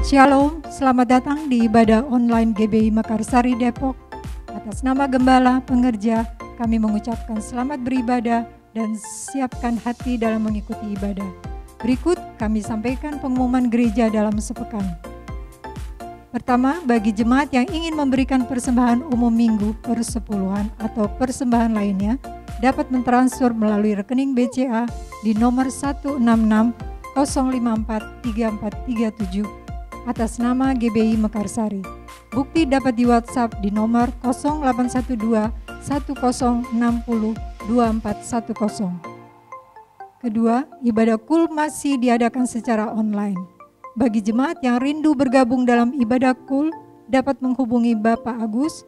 Shalom, selamat datang di ibadah online GBI Mekarsari Depok. Atas nama Gembala Pengerja, kami mengucapkan selamat beribadah dan siapkan hati dalam mengikuti ibadah. Berikut kami sampaikan pengumuman gereja dalam sepekan. Pertama, bagi jemaat yang ingin memberikan persembahan umum minggu, persepuluhan atau persembahan lainnya, dapat mentransfer melalui rekening BCA di nomor 166 054 3437 atas nama GBI Mekarsari. Bukti dapat di WhatsApp di nomor 0812 1060 2410. Kedua, ibadah KUL masih diadakan secara online. Bagi jemaat yang rindu bergabung dalam ibadah KUL, dapat menghubungi Bapak Agus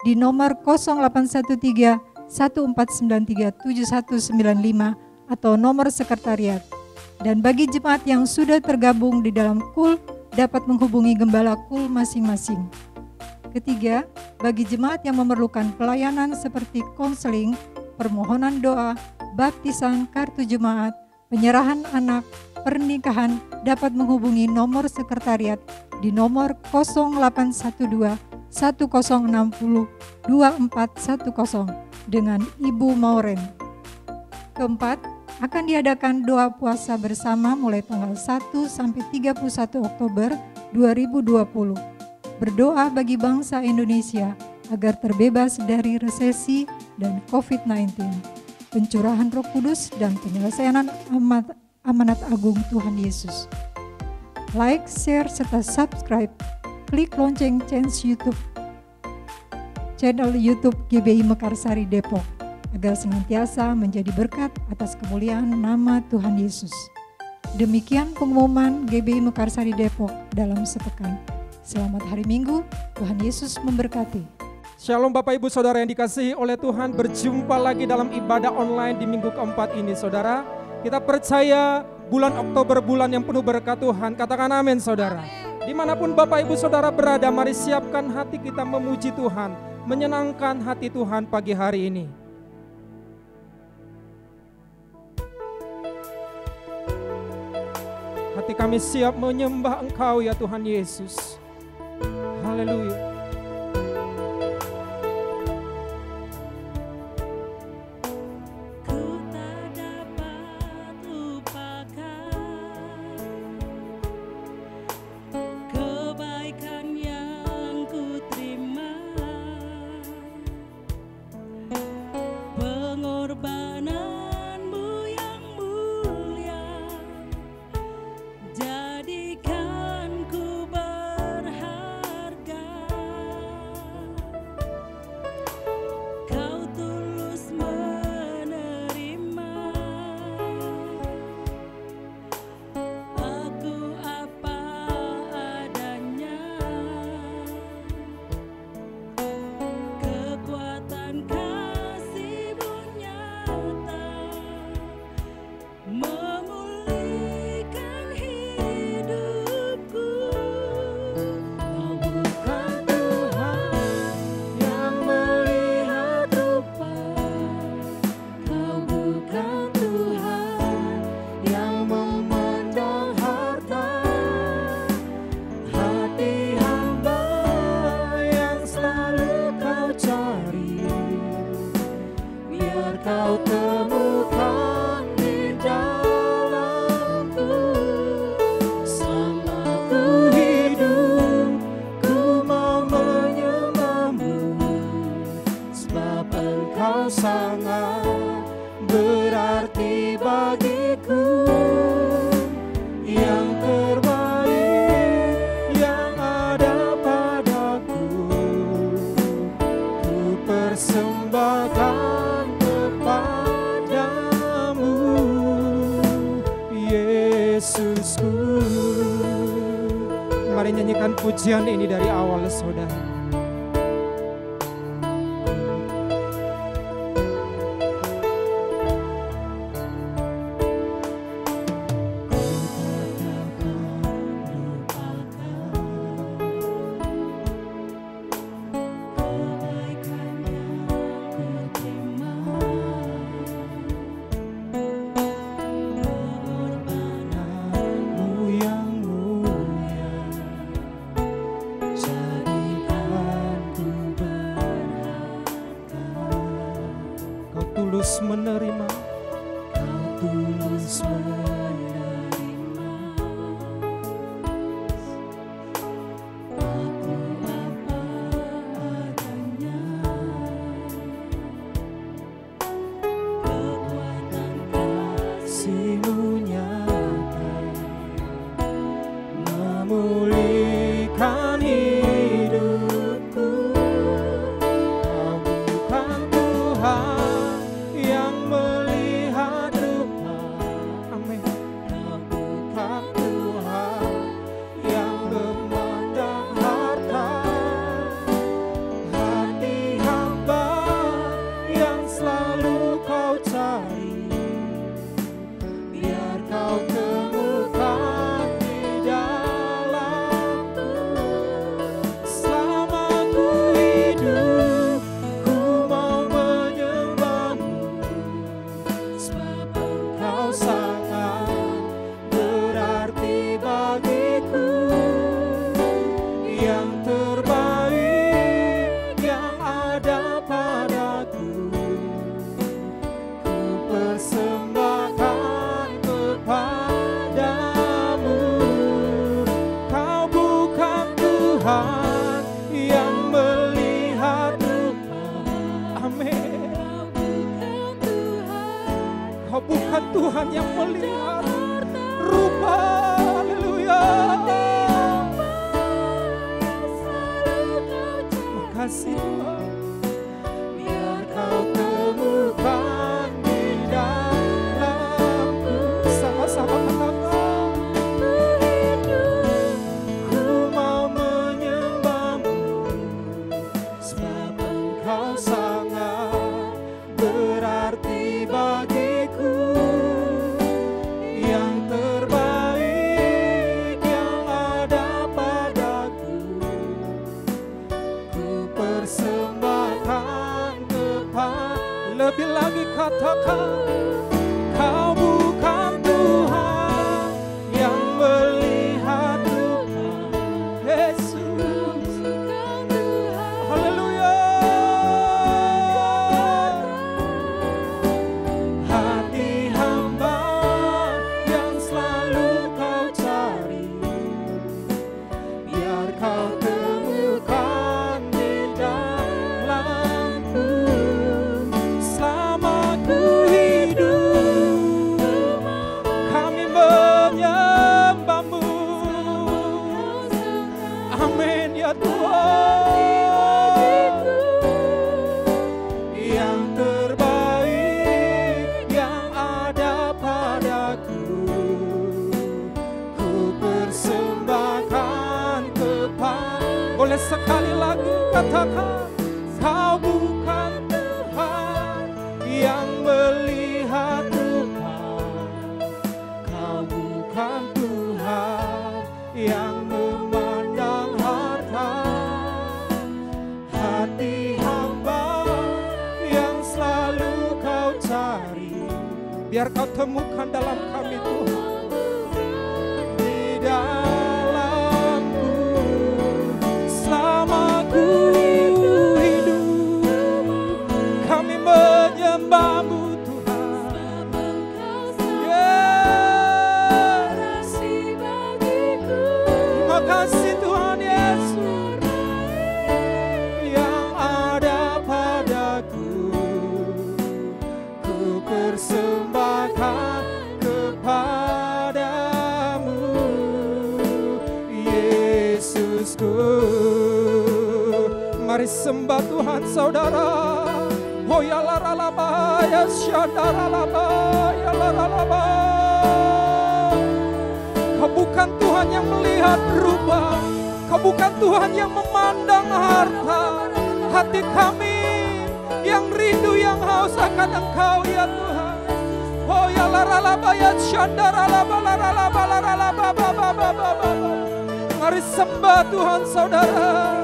di nomor 0813 1493 7195 atau nomor sekretariat. Dan bagi jemaat yang sudah tergabung di dalam KUL, dapat menghubungi gembala KUL masing-masing. Ketiga, bagi jemaat yang memerlukan pelayanan seperti konseling, permohonan doa, baptisan, kartu jemaat, penyerahan anak, pernikahan, dapat menghubungi nomor sekretariat di nomor 0812 1060 2410 dengan Ibu Mauren. Keempat, akan diadakan doa puasa bersama mulai tanggal 1 sampai 31 Oktober 2020. Berdoa bagi bangsa Indonesia agar terbebas dari resesi dan COVID-19, pencurahan Roh Kudus dan penyelesaian amanat agung Tuhan Yesus. Like, share, serta subscribe. Klik lonceng channel YouTube GBI Mekarsari Depok, agar senantiasa menjadi berkat atas kemuliaan nama Tuhan Yesus. Demikian pengumuman GBI Mekarsari Depok dalam sepekan. Selamat hari Minggu, Tuhan Yesus memberkati. Shalom Bapak Ibu Saudara yang dikasihi oleh Tuhan, berjumpa lagi dalam ibadah online di minggu keempat ini Saudara. Kita percaya bulan Oktober bulan yang penuh berkat Tuhan, katakan amin Saudara. Dimanapun Bapak Ibu Saudara berada, mari siapkan hati kita memuji Tuhan, menyenangkan hati Tuhan pagi hari ini. Hati kami siap menyembah Engkau ya Tuhan Yesus. Haleluya. Mari nyanyikan pujian ini dari awal Saudara. Yang mulia menerima. Kau tulus menerima aku apa adanya. Kekuatan kasih-Mu nyata memulihkan hidupku. Kau bukan Tuhan yang melihat rupa. Amin. Kau bukan Tuhan yang memandang harta. Hati hamba yang selalu Kau cari, biar Kau temukan di dalamku. Selama ku hidup, ku mau menyembah-Mu, sebab Engkau sangat berarti bagiku. Yang terbaik yang ada padaku, ku persembahkan kepadamu. Kau bukan Tuhan yang melihat rupa. Amin. Kau bukan Tuhan yang melihat rupa. Haleluya. Makasih Tuhan. Biar Kau temukan di dalamku. Sama-sama katakan. Ku mau menyembah-Mu, sebab Engkau sangat berarti bagiku. Yang terbaik yang ada padaku, ku persembahkan kepada. Lebih lagi katakan, Kau bukan Tuhan yang melihat rupa. Yesus, haleluya. Hati hamba yang selalu Kau cari, biar Kau temukan di dalamku. Selama ku hidup, kami menyembah-Mu. Amin ya Tuhan. Yang terbaik yang ada padaku, ku persembahkan kepada. Boleh sekali lagi katakan, Kau bukan Tuhan yang melihat rupa. Kau bukan Tuhan yang memandang harta. Hati hamba yang selalu Kau cari, biar Kau temukan dalam kami Tuhan. Di dalamku, selama ku hidup, kami menyembah-Mu Tuhan. Yes. Terima kasih Tuhan Yesus. Yang ada padaku, ku persembahkan kepadamu. Yesusku, mari sembah Tuhan saudara. Oh ya laralaba ya syandaralaba ya laralaba. Kau bukan Tuhan yang melihat rupa. Kau bukan Tuhan yang memandang harta. Hati kami yang rindu, yang haus akan Engkau ya Tuhan. Oh ya laralaba ya syandaralaba laralaba laralaba baba. Mari sembah Tuhan saudara.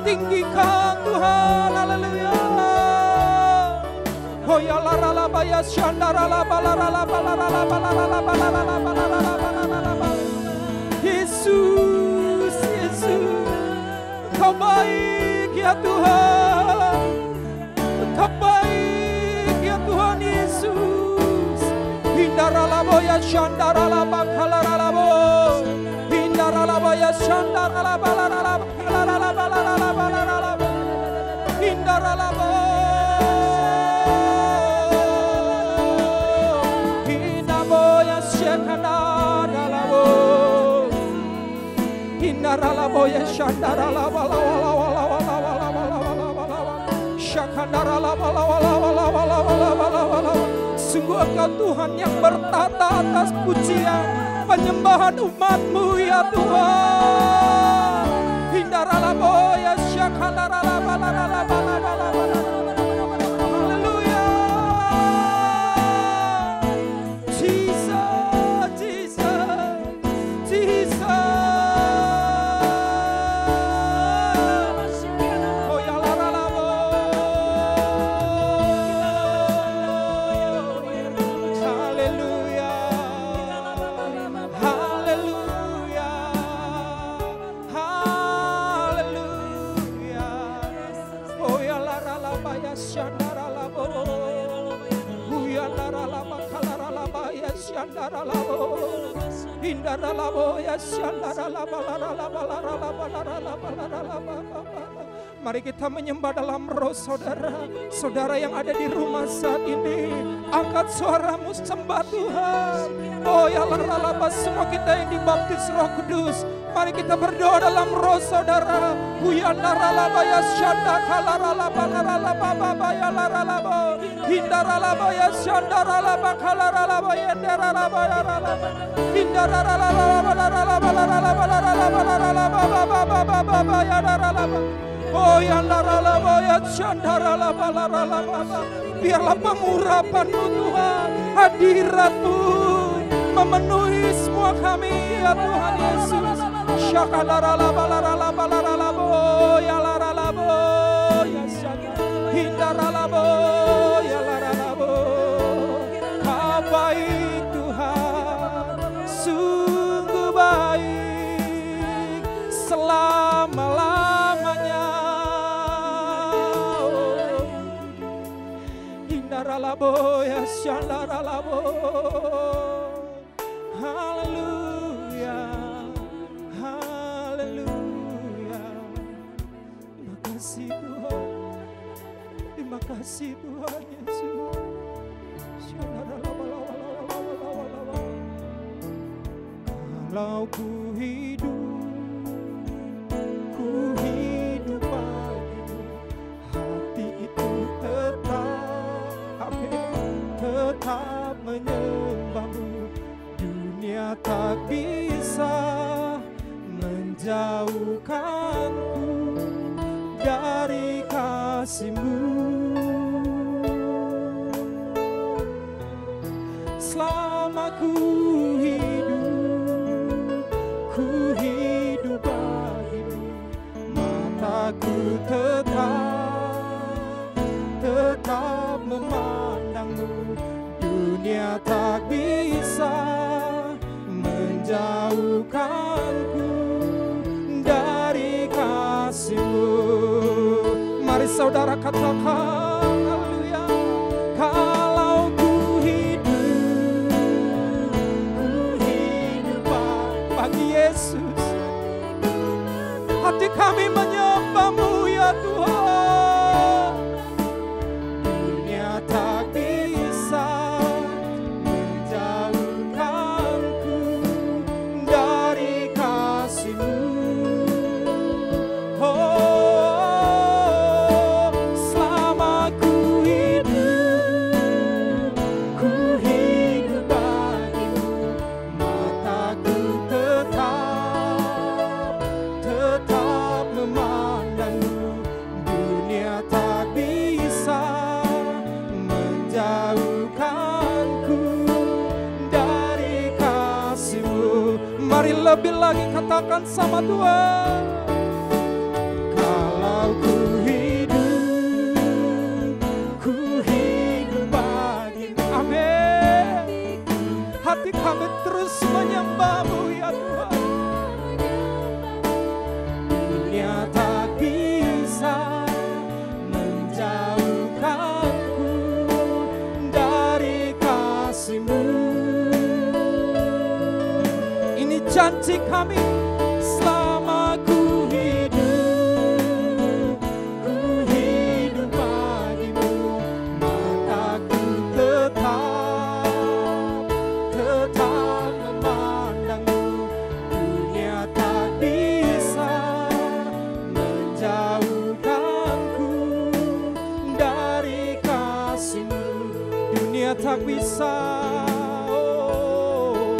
Tinggikan Tuhan. Haleluya. Oh ya laralaba ya syandaralaba laralaba laralaba laralaba laralaba laralaba. Yesus, Yesus, Kau baik ya Tuhan. Kau baik ya Tuhan Yesus. ya shandara la bakalara la bo. Hindara la ba ya shandara la balara la balara la balara la balara la ba. Hindara la bo. Hinabo ya shekandara la bo. Hindara la bo ya shandara la bala wala wala wala wala wala wala wala. Shakandara la bala wala wala wala wala wala wala. Sungguh Engkau Tuhan yang bertata atas pujian penyembahan umat-Mu ya Tuhan. Hindara boya syakandara la balara la balara la balara. Haleluya. Jesus, Jesus, Jesus. Oh ya la la bo. Haleluya. Haleluya. Haleluya. Oh ya la la ba ya shandara la bo. Ya la la ba kalara la ba ya shandara la bo. Hindara la bo ya shandara la balara la balara la balara la balara la ba. Mari kita menyembah dalam roh saudara. Saudara yang ada di rumah saat ini, angkat suaramu sembah Tuhan. Oh ya lalaba, semua kita yang dibaptis Roh Kudus, mari kita berdoa dalam roh saudara. Huyanda lalaba ya syanda kalara laba lalaba baba ya lalaba. Hindara laba ya syanda lalaba kalara laba ya ndara laba ya lalaba. Hindara lalaba lalaba lalaba lalaba lalaba baba baba ya lalaba. Oh ya lalaba ya syanda lalaba lalaba. Biarlah pengurapan-Mu Tuhan, hadirat-Mu memenuhi semua kami ya Tuhan Yesus. Syakalara laba lalaba lalaba ya lalaba ya syanda. Hindara laba ya lalaba. Kau baik Tuhan, sungguh baik selama-lamanya. Hindara laba ya syandara laba. Haleluya, haleluya. Terima kasih Tuhan, terima kasih Tuhan Yesus. Kalau ku hidup bagimu, hati itu tetap menyembah-Mu. Dunia tak bisa menjauhkanku dari kasih-Mu. Selama ku hidup bagimu, mataku tetap memandang-Mu. Dunia tak bisa menjauhkanku dari kasih-Mu. Mari saudara katakan haleluya. Kalau ku hidup bagi Yesus, hati kami menyembah-Mu ya Tuhan. Dunia tak bisa menjauhkanku dari kasih-Mu. Oh, selama ku hidup bagimu, mataku tetap memandang-Mu. Dunia tak bisa menjauhkanku dari kasih-Mu. Mari lebih lagi katakan sama Tuhan. Kalau ku hidup bagimu. Amin. Hati kami terus menyembah-Mu ya Tuhan. Dunia tak bisa menjauhkanku dari kasih-Mu. janji kami. Selama ku hidup bagimu, mataku tetap memandangmu. Dunia tak bisa menjauhkanku dari kasih-Mu. Dunia tak bisa, oh,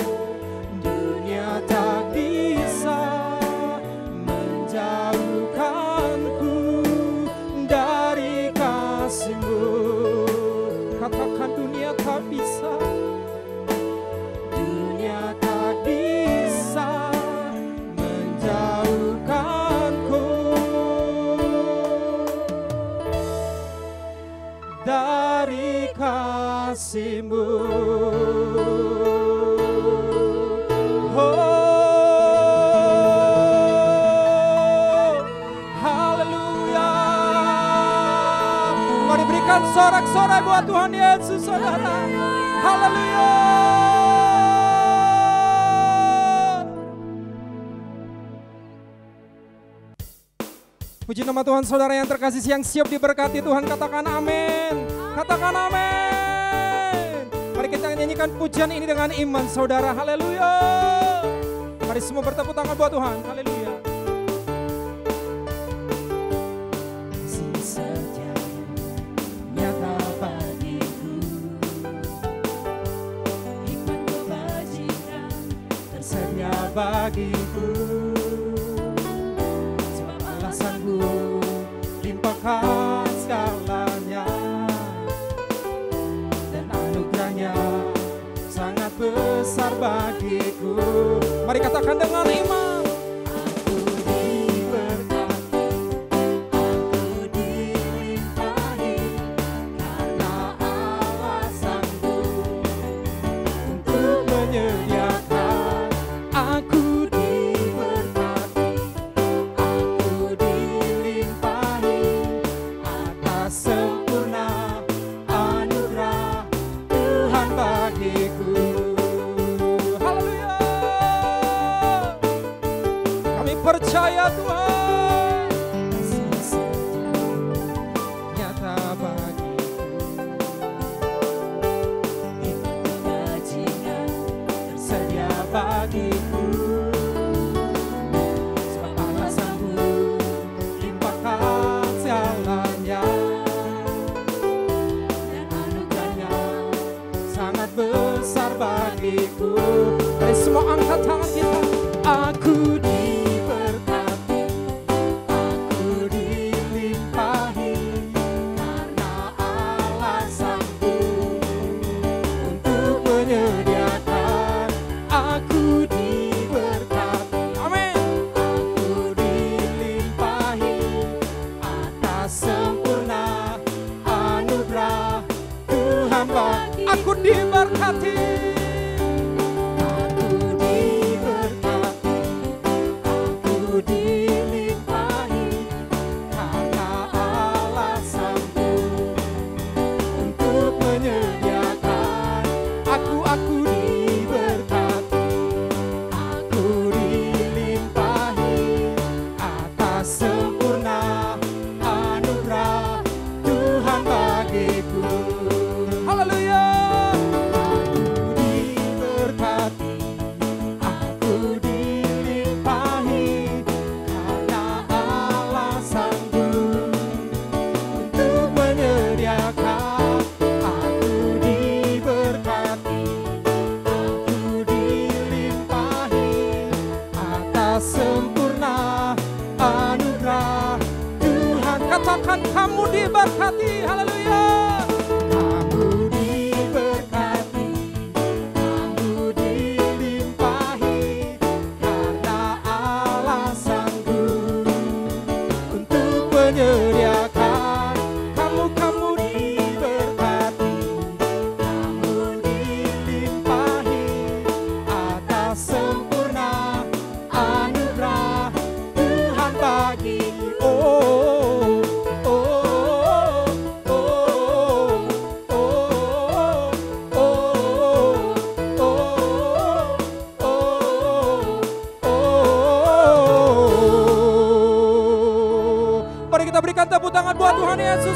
dunia tak bisa menjauhkanku dari kasih-Mu. Katakan dunia tak bisa, dunia tak bisa menjauhkanku dari kasih-Mu. Oh, haleluya. Mari berikan sorak-sorai buat Tuhan Yesus, saudara. Haleluya. Puji nama Tuhan, saudara yang terkasih, yang siap diberkati Tuhan, katakan amin. Katakan amin. Mari kita nyanyikan pujian ini dengan iman, saudara. Haleluya. Mari semua bertepuk tangan buat Tuhan. Haleluya. Kasih saja nyata bagiku, hikmat kebajikan tersedia bagiku. Sebab alasanku limpahkan segalanya, dan anugerahnya sangat besar bagiku. Mari katakan dengan iman. Aku diberkati, aku dilimpahi, karena alasanku untuk menyediakan. Aku diberkati, aku dilimpahi, atas sempurna anugerah Tuhan bagiku. Haleluya. Kami percaya Tuhan. Kasih saja Nyata bagiku. hikmat kebajikan tersedia bagiku. Sebab alasanku Limpahkan segalanya, dan anugerahnya sangat besar bagiku. Mari semua angkat tangan kita. aku diberkati, aku dilimpahi, karena alasanku untuk menyediakan. Aku diberkati, Amin. aku dilimpahi, atas sempurna anugerah Tuhan bagiku. Aku diberkati. Aku diberkati,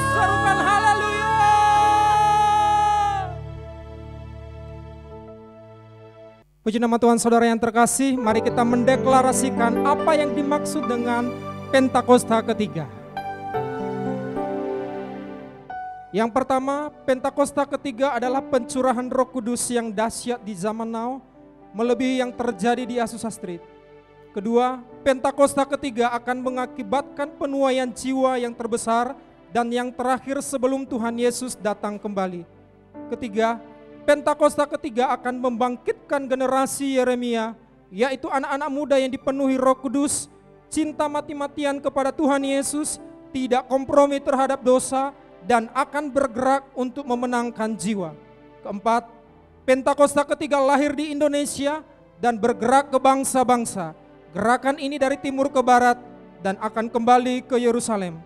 Serukan haleluya. Puji nama Tuhan, saudara yang terkasih, mari kita mendeklarasikan apa yang dimaksud dengan Pentakosta ketiga. Yang pertama, Pentakosta ketiga adalah pencurahan Roh Kudus yang dahsyat di zaman now, melebihi yang terjadi di Azusa Street. Kedua, Pentakosta ketiga akan mengakibatkan penuaian jiwa yang terbesar dan yang terakhir sebelum Tuhan Yesus datang kembali. Ketiga, Pentakosta ketiga akan membangkitkan generasi Yeremia, yaitu anak-anak muda yang dipenuhi Roh Kudus, cinta mati-matian kepada Tuhan Yesus, tidak kompromi terhadap dosa, dan akan bergerak untuk memenangkan jiwa. Keempat, Pentakosta ketiga lahir di Indonesia dan bergerak ke bangsa-bangsa. Gerakan ini dari timur ke barat dan akan kembali ke Yerusalem.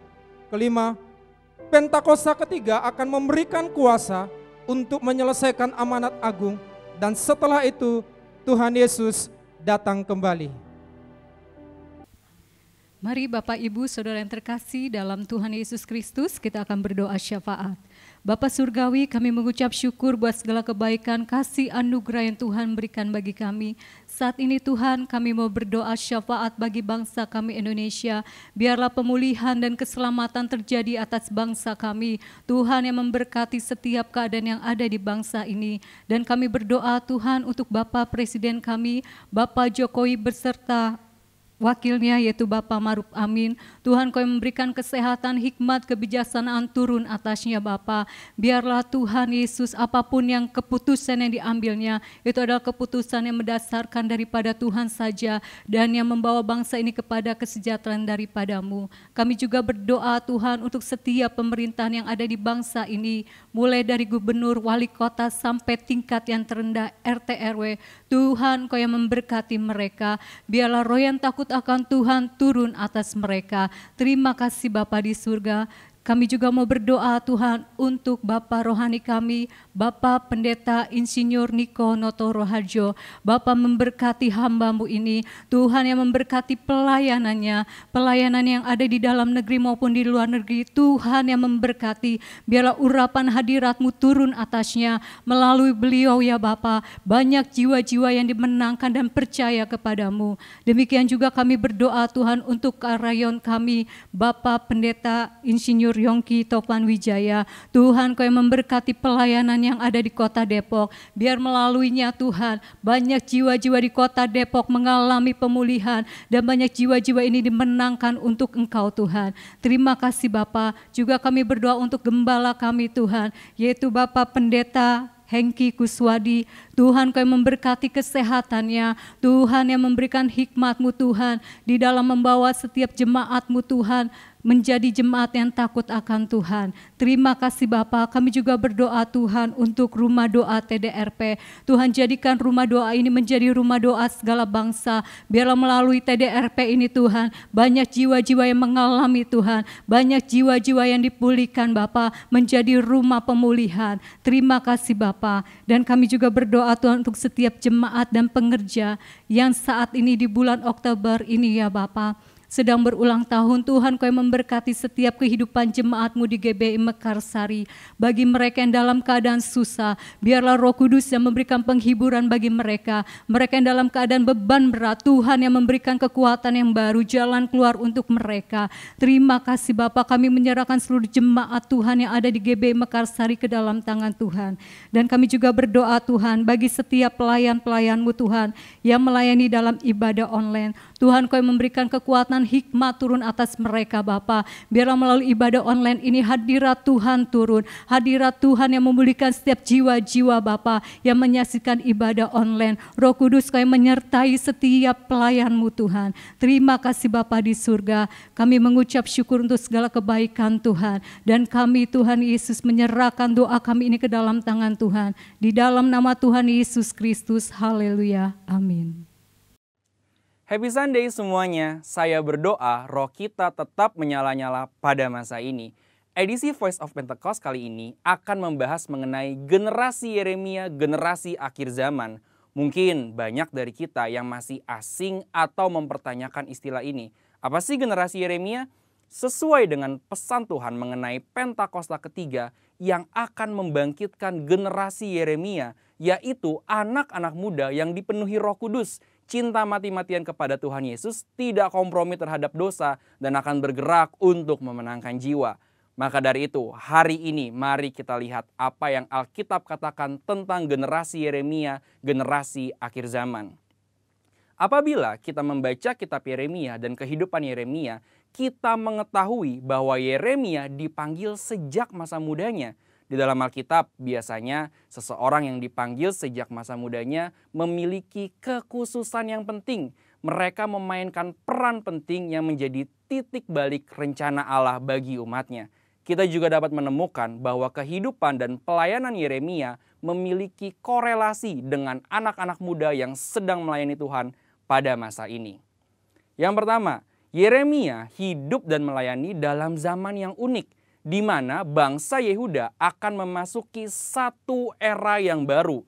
Kelima, Pentakosta ketiga akan memberikan kuasa untuk menyelesaikan amanat agung, dan setelah itu Tuhan Yesus datang kembali. Mari Bapak Ibu Saudara yang terkasih dalam Tuhan Yesus Kristus, kita akan berdoa syafaat. Bapa Surgawi, kami mengucap syukur buat segala kebaikan, kasih, anugerah yang Tuhan berikan bagi kami. Saat ini Tuhan, kami mau berdoa syafaat bagi bangsa kami Indonesia. Biarlah pemulihan dan keselamatan terjadi atas bangsa kami. Tuhan yang memberkati setiap keadaan yang ada di bangsa ini. Dan kami berdoa Tuhan untuk Bapak Presiden kami, Bapak Jokowi beserta wakilnya yaitu Bapak Maruf Amin. Tuhan, Kau yang memberikan kesehatan, hikmat, kebijaksanaan turun atasnya Bapa. Biarlah Tuhan Yesus apapun yang keputusan yang diambilnya, itu adalah keputusan yang mendasarkan daripada Tuhan saja dan yang membawa bangsa ini kepada kesejahteraan daripada-Mu. Kami juga berdoa Tuhan untuk setiap pemerintahan yang ada di bangsa ini, mulai dari gubernur, wali kota sampai tingkat yang terendah RT RW. Tuhan, Kau yang memberkati mereka. Biarlah roh yang takut akan Tuhan turun atas mereka. Terima kasih Bapa di surga. Kami juga mau berdoa Tuhan untuk Bapak rohani kami, Bapak Pendeta Insinyur Niko Noto Roharjo. Bapak memberkati hamba-Mu ini, Tuhan yang memberkati pelayanan yang ada di dalam negeri maupun di luar negeri. Tuhan yang memberkati, biarlah urapan hadirat-Mu turun atasnya melalui beliau ya Bapak. Banyak jiwa-jiwa yang dimenangkan dan percaya kepadamu. Demikian juga kami berdoa Tuhan untuk rayon kami, Bapak Pendeta Insinyur Yongki Topan Wijaya. Tuhan, Kau yang memberkati pelayanan yang ada di kota Depok. Biar melaluinya Tuhan, banyak jiwa-jiwa di kota Depok mengalami pemulihan dan banyak jiwa-jiwa ini dimenangkan untuk Engkau Tuhan. Terima kasih Bapa. Juga kami berdoa untuk gembala kami Tuhan, yaitu Bapak Pendeta Hengki Kuswadi. Tuhan, Kau yang memberkati kesehatannya. Tuhan yang memberikan hikmat-Mu Tuhan di dalam membawa setiap jemaat-Mu Tuhan menjadi jemaat yang takut akan Tuhan. Terima kasih Bapa. Kami juga berdoa Tuhan untuk rumah doa TDRP. Tuhan, jadikan rumah doa ini menjadi rumah doa segala bangsa. Biarlah melalui TDRP ini Tuhan, banyak jiwa-jiwa yang mengalami Tuhan, banyak jiwa-jiwa yang dipulihkan Bapa, menjadi rumah pemulihan. Terima kasih Bapa. Dan kami juga berdoa Tuhan untuk setiap jemaat dan pengerja yang saat ini di bulan Oktober ini ya Bapa, sedang berulang tahun. Tuhan, Kau yang memberkati setiap kehidupan jemaat-Mu di GBI Mekarsari. Bagi mereka yang dalam keadaan susah, biarlah Roh Kudus yang memberikan penghiburan bagi mereka. Mereka yang dalam keadaan beban berat, Tuhan yang memberikan kekuatan yang baru, jalan keluar untuk mereka. Terima kasih Bapa, kami menyerahkan seluruh jemaat Tuhan yang ada di GBI Mekarsari ke dalam tangan Tuhan. Dan kami juga berdoa Tuhan bagi setiap pelayan-pelayan-Mu Tuhan yang melayani dalam ibadah online. Tuhan, Kau yang memberikan kekuatan, hikmat turun atas mereka Bapa. Biarlah melalui ibadah online ini hadirat Tuhan turun. Hadirat Tuhan yang memulihkan setiap jiwa-jiwa Bapa yang menyaksikan ibadah online. Roh Kudus, Kau yang menyertai setiap pelayan-Mu Tuhan. Terima kasih Bapa di surga. Kami mengucap syukur untuk segala kebaikan Tuhan. Dan kami Tuhan Yesus menyerahkan doa kami ini ke dalam tangan Tuhan. Di dalam nama Tuhan Yesus Kristus. Haleluya. Amin. Happy Sunday semuanya, saya berdoa roh kita tetap menyala-nyala pada masa ini. Edisi Voice of Pentecost kali ini akan membahas mengenai generasi Yeremia, generasi akhir zaman. Mungkin banyak dari kita yang masih asing atau mempertanyakan istilah ini. Apa sih generasi Yeremia? sesuai dengan pesan Tuhan mengenai Pentakosta ketiga yang akan membangkitkan generasi Yeremia, yaitu anak-anak muda yang dipenuhi Roh Kudus, cinta mati-matian kepada Tuhan Yesus, tidak kompromi terhadap dosa, dan akan bergerak untuk memenangkan jiwa. Maka dari itu, hari ini mari kita lihat apa yang Alkitab katakan tentang generasi Yeremia, generasi akhir zaman. Apabila kita membaca kitab Yeremia dan kehidupan Yeremia, kita mengetahui bahwa Yeremia dipanggil sejak masa mudanya. Di dalam Alkitab biasanya seseorang yang dipanggil sejak masa mudanya memiliki kekhususan yang penting. Mereka memainkan peran penting yang menjadi titik balik rencana Allah bagi umatnya. Kita juga dapat menemukan bahwa kehidupan dan pelayanan Yeremia memiliki korelasi dengan anak-anak muda yang sedang melayani Tuhan pada masa ini. Yang pertama, Yeremia hidup dan melayani dalam zaman yang unik, di mana bangsa Yehuda akan memasuki satu era yang baru.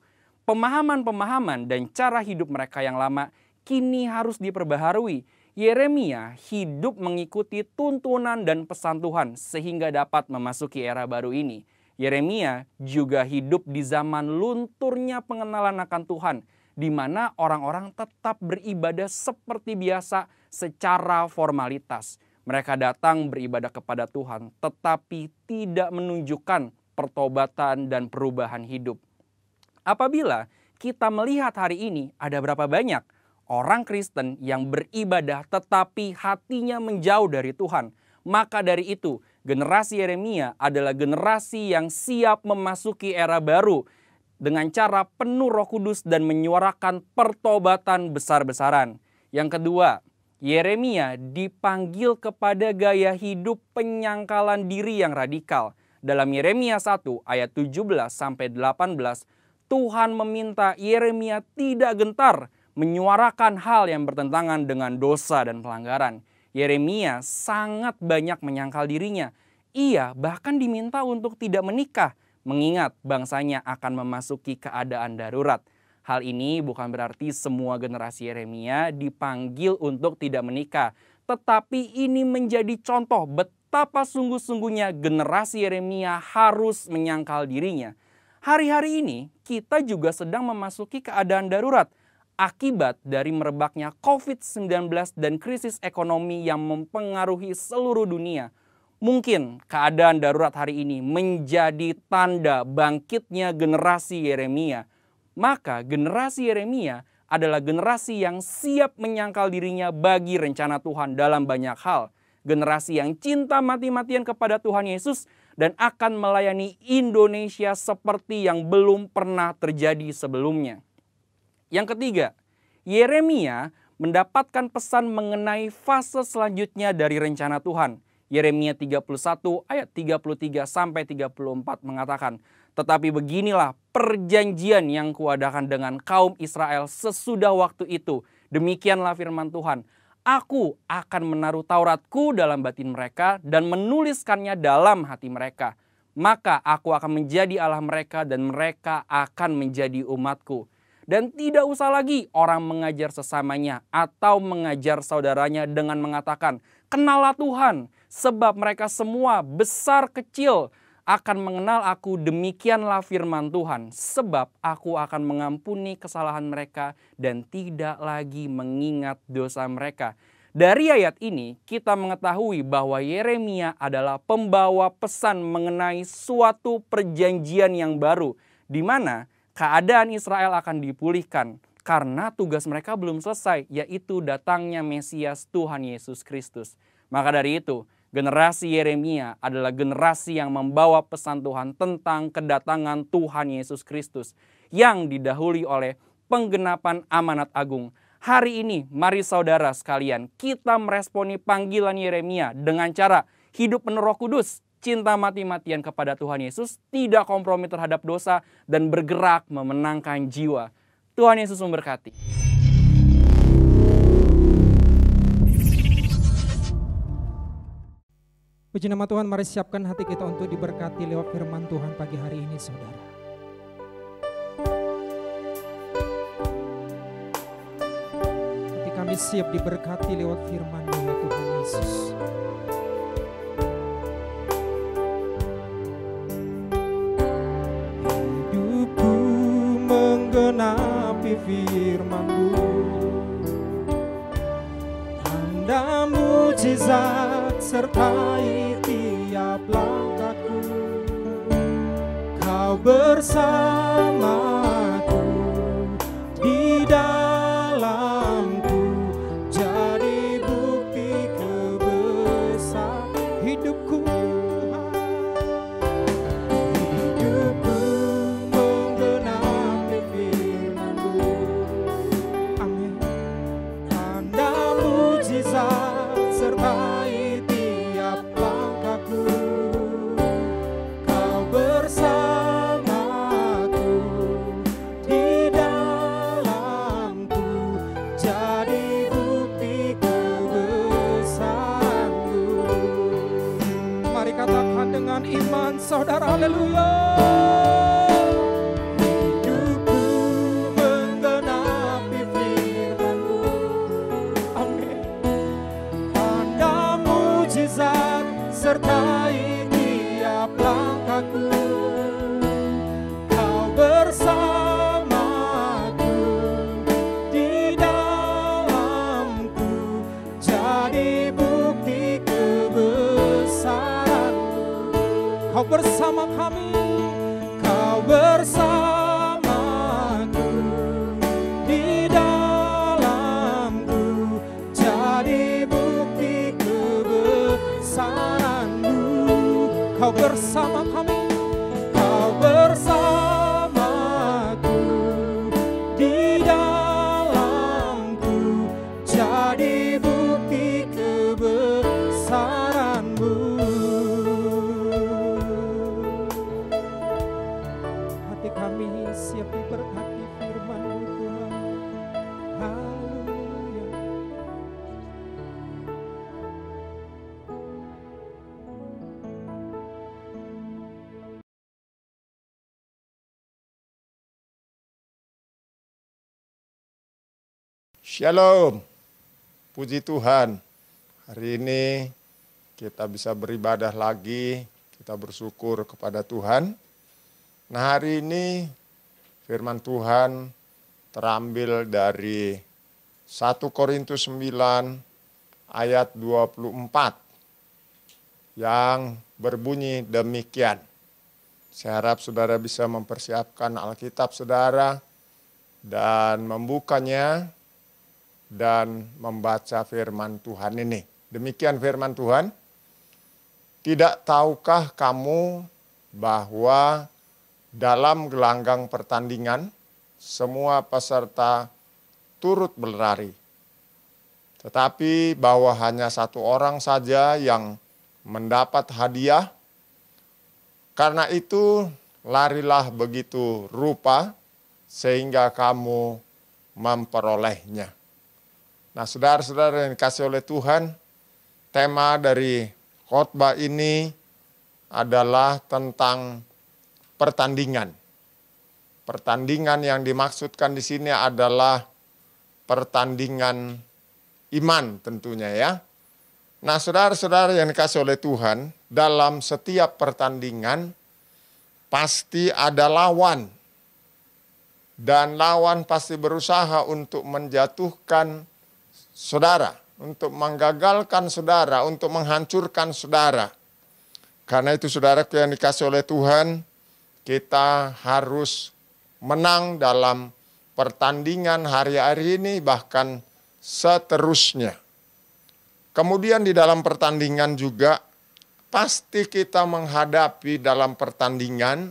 Pemahaman-pemahaman dan cara hidup mereka yang lama kini harus diperbaharui. Yeremia hidup mengikuti tuntunan dan pesan Tuhan sehingga dapat memasuki era baru ini. Yeremia juga hidup di zaman lunturnya pengenalan akan Tuhan, di mana orang-orang tetap beribadah seperti biasa secara formalitas. Mereka datang beribadah kepada Tuhan, tetapi tidak menunjukkan pertobatan dan perubahan hidup. Apabila kita melihat hari ini, ada berapa banyak orang Kristen yang beribadah tetapi hatinya menjauh dari Tuhan. Maka dari itu, generasi Yeremia adalah generasi yang siap memasuki era baru dengan cara penuh Roh Kudus dan menyuarakan pertobatan besar-besaran. Yang kedua, Yeremia dipanggil kepada gaya hidup penyangkalan diri yang radikal. Dalam Yeremia 1 ayat 17-18, Tuhan meminta Yeremia tidak gentar menyuarakan hal yang bertentangan dengan dosa dan pelanggaran. Yeremia sangat banyak menyangkal dirinya. Ia bahkan diminta untuk tidak menikah, mengingat bangsanya akan memasuki keadaan darurat. Hal ini bukan berarti semua generasi Yeremia dipanggil untuk tidak menikah. Tetapi ini menjadi contoh betapa sungguh-sungguhnya generasi Yeremia harus menyangkal dirinya. Hari-hari ini kita juga sedang memasuki keadaan darurat akibat dari merebaknya COVID-19 dan krisis ekonomi yang mempengaruhi seluruh dunia. Mungkin keadaan darurat hari ini menjadi tanda bangkitnya generasi Yeremia. Maka generasi Yeremia adalah generasi yang siap menyangkal dirinya bagi rencana Tuhan dalam banyak hal. Generasi yang cinta mati-matian kepada Tuhan Yesus dan akan melayani Indonesia seperti yang belum pernah terjadi sebelumnya. Yang ketiga, Yeremia mendapatkan pesan mengenai fase selanjutnya dari rencana Tuhan. Yeremia 31 ayat 33-34 mengatakan, "Tetapi beginilah perjanjian yang kuadakan dengan kaum Israel sesudah waktu itu. Demikianlah firman Tuhan. Aku akan menaruh Tauratku dalam batin mereka dan menuliskannya dalam hati mereka. Maka aku akan menjadi Allah mereka dan mereka akan menjadi umatku. Dan tidak usah lagi orang mengajar sesamanya atau mengajar saudaranya dengan mengatakan, 'Kenallah Tuhan,' sebab mereka semua besar kecil akan mengenal aku, demikianlah firman Tuhan. Sebab aku akan mengampuni kesalahan mereka dan tidak lagi mengingat dosa mereka." Dari ayat ini kita mengetahui bahwa Yeremia adalah pembawa pesan mengenai suatu perjanjian yang baru, di mana keadaan Israel akan dipulihkan karena tugas mereka belum selesai, yaitu datangnya Mesias Tuhan Yesus Kristus. Maka dari itu, generasi Yeremia adalah generasi yang membawa pesan Tuhan tentang kedatangan Tuhan Yesus Kristus yang didahului oleh penggenapan amanat agung. Hari ini, mari saudara sekalian, kita meresponi panggilan Yeremia dengan cara hidup penuh Roh Kudus, cinta mati-matian kepada Tuhan Yesus, tidak kompromi terhadap dosa, dan bergerak memenangkan jiwa. Tuhan Yesus memberkati. Puji nama Tuhan, mari siapkan hati kita untuk diberkati lewat firman Tuhan pagi hari ini, saudara. Hati kami siap diberkati lewat firman-Mu, Tuhan Yesus. menggenapi firman-Mu. Tanda mujizat sertai tiap langkahku. Kau bersamaku di dalamku, jadi bukti kebesaran hidupku. Hidupku menggenapi firman-Mu. Amin. Tanda mujizat sertai tiap langkahku. Kau bersamaku di dalamku, jadi bukti kebesaran-Mu. Mari katakan dengan iman saudara, haleluya. Hidupku menggenapi firman-Mu. Amin. Tanda mujizat sertai tiap langkahku. Kau bersamaku di dalamku, jadi bukti kebesaran-Mu. Kau bersama kami, Kau bersamaku di dalamku, jadi bukti kebesaran-Mu. Kau bersama kami, Kau bersamaku di dalamku, jadi bukti kebesaran-Mu. Hati kami siap diberkati firman-Mu Tuhan. Haleluya. Shalom, puji Tuhan. Hari ini kita bisa beribadah lagi, kita bersyukur kepada Tuhan. Nah, hari ini firman Tuhan terambil dari 1 Korintus 9 ayat 24 yang berbunyi demikian. Saya harap saudara bisa mempersiapkan Alkitab saudara dan membukanya dan membaca firman Tuhan ini. Demikian firman Tuhan. Tidak tahukah kamu bahwa dalam gelanggang pertandingan semua peserta turut berlari, tetapi bahwa hanya satu orang saja yang mendapat hadiah? Karena itu larilah begitu rupa sehingga kamu memperolehnya. Nah, saudara-saudara yang dikasih oleh Tuhan, tema dari khotbah ini adalah tentang pertandingan. Pertandingan yang dimaksudkan di sini adalah pertandingan iman tentunya ya. Nah, saudara-saudara yang dikasih oleh Tuhan, dalam setiap pertandingan pasti ada lawan. Dan lawan pasti berusaha untuk menjatuhkan saudara, untuk menggagalkan saudara, untuk menghancurkan saudara. Karena itu saudaraku yang dikasih oleh Tuhan, kita harus menang dalam pertandingan hari-hari ini, bahkan seterusnya. Kemudian di dalam pertandingan juga, pasti kita menghadapi dalam pertandingan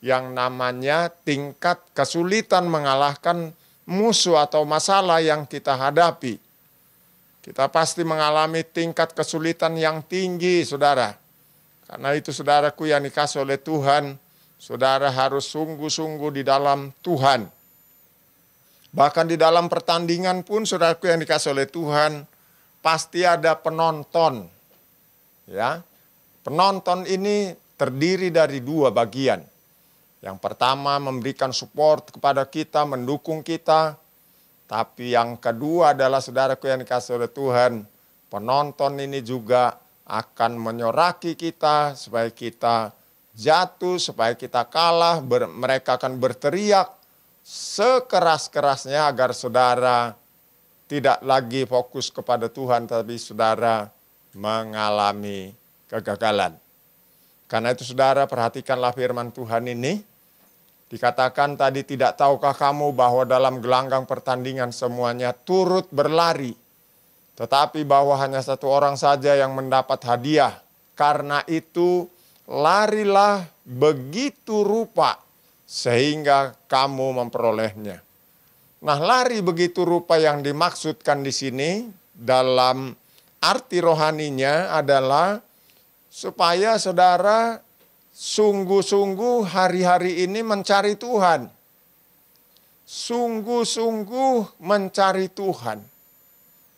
yang namanya tingkat kesulitan mengalahkan musuh atau masalah yang kita hadapi. Kita pasti mengalami tingkat kesulitan yang tinggi, saudara. Karena itu, saudaraku yang dikasih oleh Tuhan, saudara harus sungguh-sungguh di dalam Tuhan. Bahkan di dalam pertandingan pun, saudaraku yang dikasih oleh Tuhan, pasti ada penonton. Ya, penonton ini terdiri dari dua bagian. Yang pertama memberikan support kepada kita, mendukung kita. Tapi yang kedua adalah saudaraku yang dikasih oleh Tuhan, penonton ini juga akan menyoraki kita supaya kita jatuh, supaya kita kalah. Mereka akan berteriak sekeras-kerasnya agar saudara tidak lagi fokus kepada Tuhan, tapi saudara mengalami kegagalan. Karena itu saudara perhatikanlah firman Tuhan ini. Dikatakan tadi, tidak tahukah kamu bahwa dalam gelanggang pertandingan semuanya turut berlari, tetapi bahwa hanya satu orang saja yang mendapat hadiah. Karena itu larilah begitu rupa sehingga kamu memperolehnya. Nah, lari begitu rupa yang dimaksudkan di sini dalam arti rohaninya adalah supaya saudara sungguh-sungguh hari-hari ini mencari Tuhan. Sungguh-sungguh mencari Tuhan.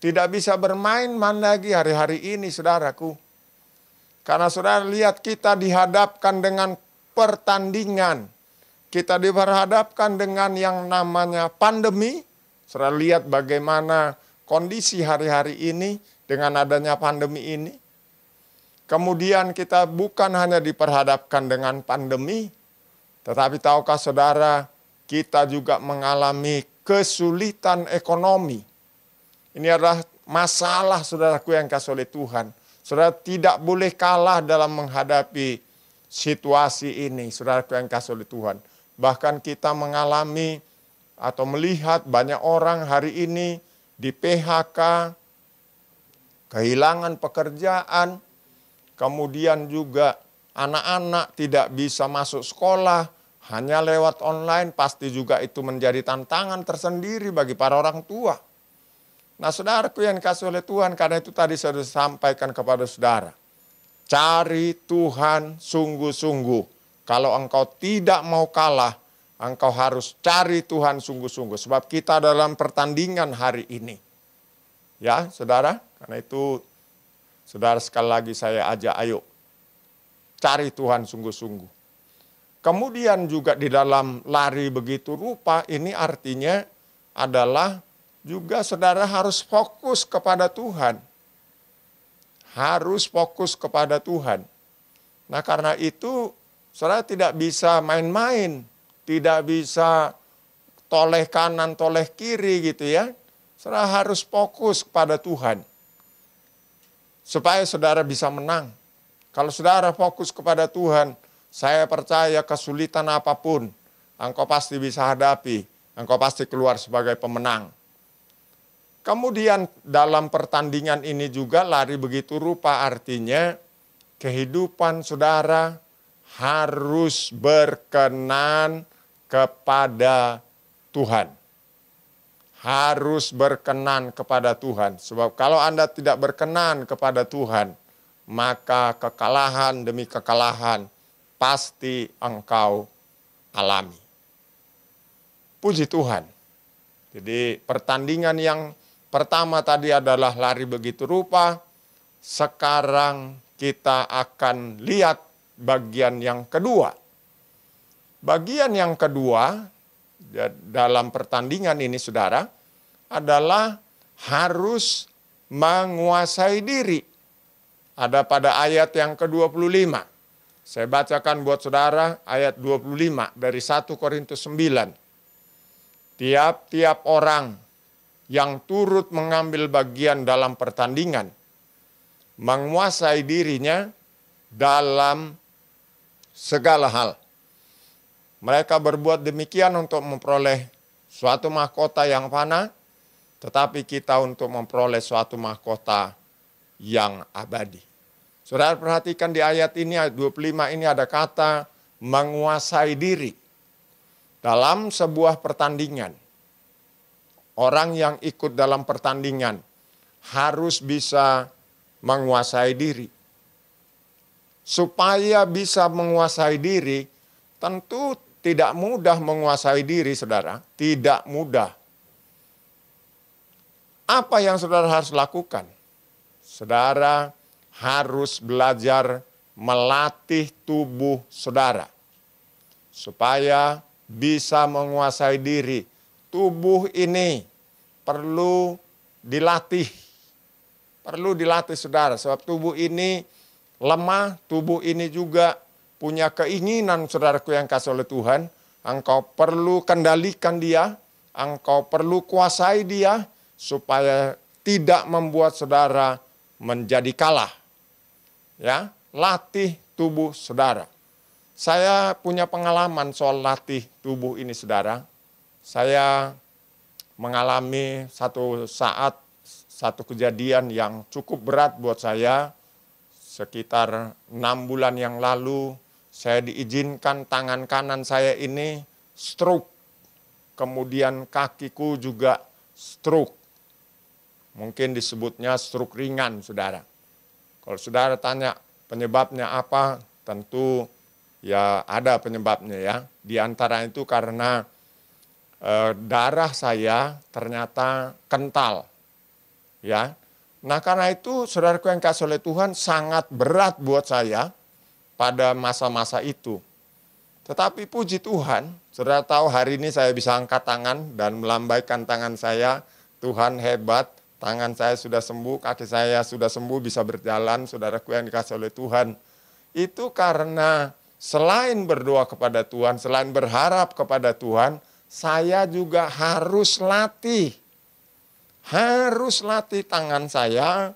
Tidak bisa bermain-main lagi hari-hari ini, saudaraku. Karena saudara lihat, kita dihadapkan dengan pertandingan. Kita diperhadapkan dengan yang namanya pandemi. Saudara lihat bagaimana kondisi hari-hari ini dengan adanya pandemi ini. Kemudian kita bukan hanya diperhadapkan dengan pandemi, tetapi tahukah saudara, kita juga mengalami kesulitan ekonomi. Ini adalah masalah saudaraku yang kasih oleh Tuhan. Saudara tidak boleh kalah dalam menghadapi situasi ini, saudaraku yang kasih oleh Tuhan. Bahkan kita mengalami atau melihat banyak orang hari ini di PHK, kehilangan pekerjaan, kemudian juga anak-anak tidak bisa masuk sekolah, hanya lewat online, pasti juga itu menjadi tantangan tersendiri bagi para orang tua. Nah, saudaraku yang dikasih oleh Tuhan, karena itu tadi saya sudah sampaikan kepada saudara. Cari Tuhan sungguh-sungguh. Kalau engkau tidak mau kalah, engkau harus cari Tuhan sungguh-sungguh. Sebab kita dalam pertandingan hari ini. Ya, saudara, karena itu saudara sekali lagi saya ajak, ayo cari Tuhan sungguh-sungguh. Kemudian juga di dalam lari begitu rupa, ini artinya adalah juga saudara harus fokus kepada Tuhan. Harus fokus kepada Tuhan. Nah, karena itu saudara tidak bisa main-main, tidak bisa toleh kanan, toleh kiri gitu ya. Saudara harus fokus kepada Tuhan. Supaya saudara bisa menang. Kalau saudara fokus kepada Tuhan, saya percaya kesulitan apapun, engkau pasti bisa hadapi, engkau pasti keluar sebagai pemenang. Kemudian dalam pertandingan ini juga lari begitu rupa, artinya kehidupan saudara harus berkenan kepada Tuhan. Harus berkenan kepada Tuhan. Sebab kalau Anda tidak berkenan kepada Tuhan, maka kekalahan demi kekalahan pasti engkau alami. Puji Tuhan. Jadi pertandingan yang pertama tadi adalah lari begitu rupa. Sekarang kita akan lihat bagian yang kedua. Bagian yang kedua dalam pertandingan ini saudara adalah harus menguasai diri. Ada pada ayat yang ke-25. Saya bacakan buat saudara ayat 25 dari 1 Korintus 9. Tiap-tiap orang yang turut mengambil bagian dalam pertandingan menguasai dirinya dalam segala hal. Mereka berbuat demikian untuk memperoleh suatu mahkota yang fana, tetapi kita untuk memperoleh suatu mahkota yang abadi. Saudara perhatikan di ayat ini, ayat 25 ini ada kata menguasai diri. Dalam sebuah pertandingan, orang yang ikut dalam pertandingan harus bisa menguasai diri. Supaya bisa menguasai diri, tentu tidak mudah menguasai diri, saudara. Tidak mudah. Apa yang saudara harus lakukan? Saudara harus belajar melatih tubuh saudara. Supaya bisa menguasai diri. Tubuh ini perlu dilatih. Perlu dilatih saudara. Sebab tubuh ini lemah, tubuh ini juga punya keinginan saudaraku yang kasih oleh Tuhan engkau perlu kendalikan dia, engkau perlu kuasai dia, supaya tidak membuat saudara menjadi kalah. Ya, latih tubuh saudara. Saya punya pengalaman soal latih tubuh ini, saudara. Saya mengalami satu saat, satu kejadian yang cukup berat buat saya. Sekitar 6 bulan yang lalu, saya diizinkan tangan kanan saya ini stroke. Kemudian kakiku juga stroke. Mungkin disebutnya stroke ringan, saudara. Kalau saudara tanya penyebabnya apa, tentu ya ada penyebabnya ya. Di antara itu karena darah saya ternyata kental. Ya. Nah karena itu saudaraku yang kasih oleh Tuhan, sangat berat buat saya pada masa-masa itu. Tetapi puji Tuhan, saudara tahu hari ini saya bisa angkat tangan dan melambaikan tangan saya. Tuhan hebat, tangan saya sudah sembuh, kaki saya sudah sembuh, bisa berjalan, saudaraku yang dikasih oleh Tuhan. Itu karena selain berdoa kepada Tuhan, selain berharap kepada Tuhan, saya juga harus latih. Harus latih tangan saya,